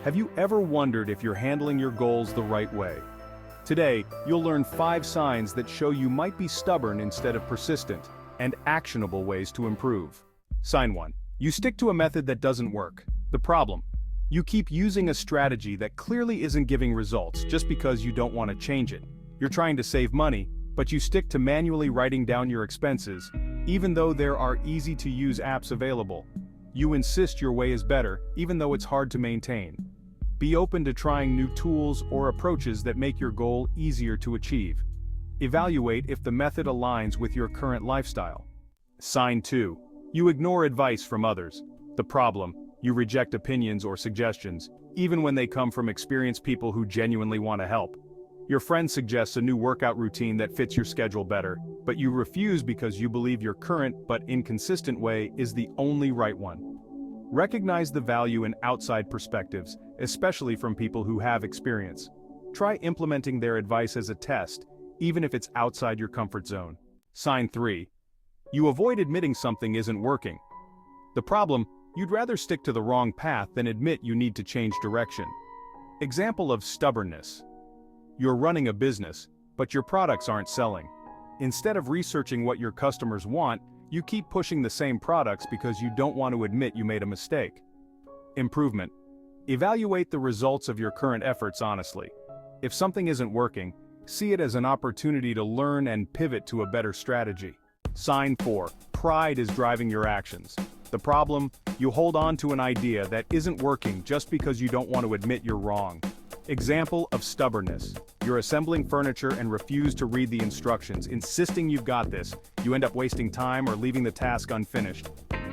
Have you ever wondered if you're handling your goals the right way? Today, you'll learn 5 signs that show you might be stubborn instead of persistent, and actionable ways to improve. Sign 1. You stick to a method that doesn't work. The problem: you keep using a strategy that clearly isn't giving results just because you don't want to change it. You're trying to save money, but you stick to manually writing down your expenses, even though there are easy-to-use apps available. You insist your way is better, even though it's hard to maintain. Be open to trying new tools or approaches that make your goal easier to achieve. Evaluate if the method aligns with your current lifestyle. Sign 2. You ignore advice from others. The problem: you reject opinions or suggestions, even when they come from experienced people who genuinely want to help. Your friend suggests a new workout routine that fits your schedule better, but you refuse because you believe your current but inconsistent way is the only right one. Recognize the value in outside perspectives, especially from people who have experience. Try implementing their advice as a test, even if it's outside your comfort zone. Sign 3. You avoid admitting something isn't working. The problem: you'd rather stick to the wrong path than admit you need to change direction. Example of stubbornness: you're running a business, but your products aren't selling. Instead of researching what your customers want, you keep pushing the same products because you don't want to admit you made a mistake. Improvement: evaluate the results of your current efforts honestly. If something isn't working, see it as an opportunity to learn and pivot to a better strategy. Sign 4. Pride is driving your actions. The problem: you hold on to an idea that isn't working just because you don't want to admit you're wrong. Example of stubbornness: you're assembling furniture and refuse to read the instructions, insisting you've got this. You end up wasting time or leaving the task unfinished.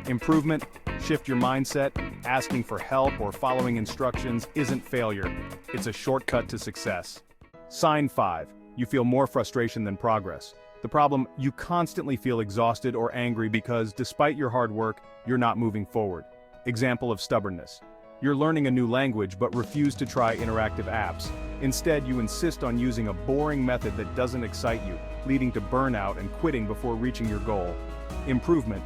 Improvement: shift your mindset. Asking for help or following instructions isn't failure, it's a shortcut to success. Sign 5. You feel more frustration than progress. The problem: you constantly feel exhausted or angry because, despite your hard work, you're not moving forward. Example of stubbornness: you're learning a new language but refuse to try interactive apps. Instead, you insist on using a boring method that doesn't excite you, leading to burnout and quitting before reaching your goal. Improvement: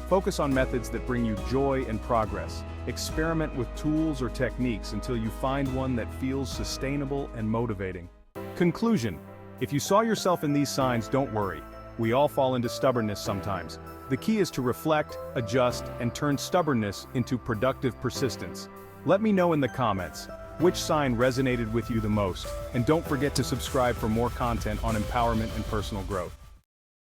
focus on methods that bring you joy and progress. Experiment with tools or techniques until you find one that feels sustainable and motivating. Conclusion: if you saw yourself in these signs, don't worry. We all fall into stubbornness sometimes. The key is to reflect, adjust, and turn stubbornness into productive persistence. Let me know in the comments which sign resonated with you the most, and don't forget to subscribe for more content on empowerment and personal growth.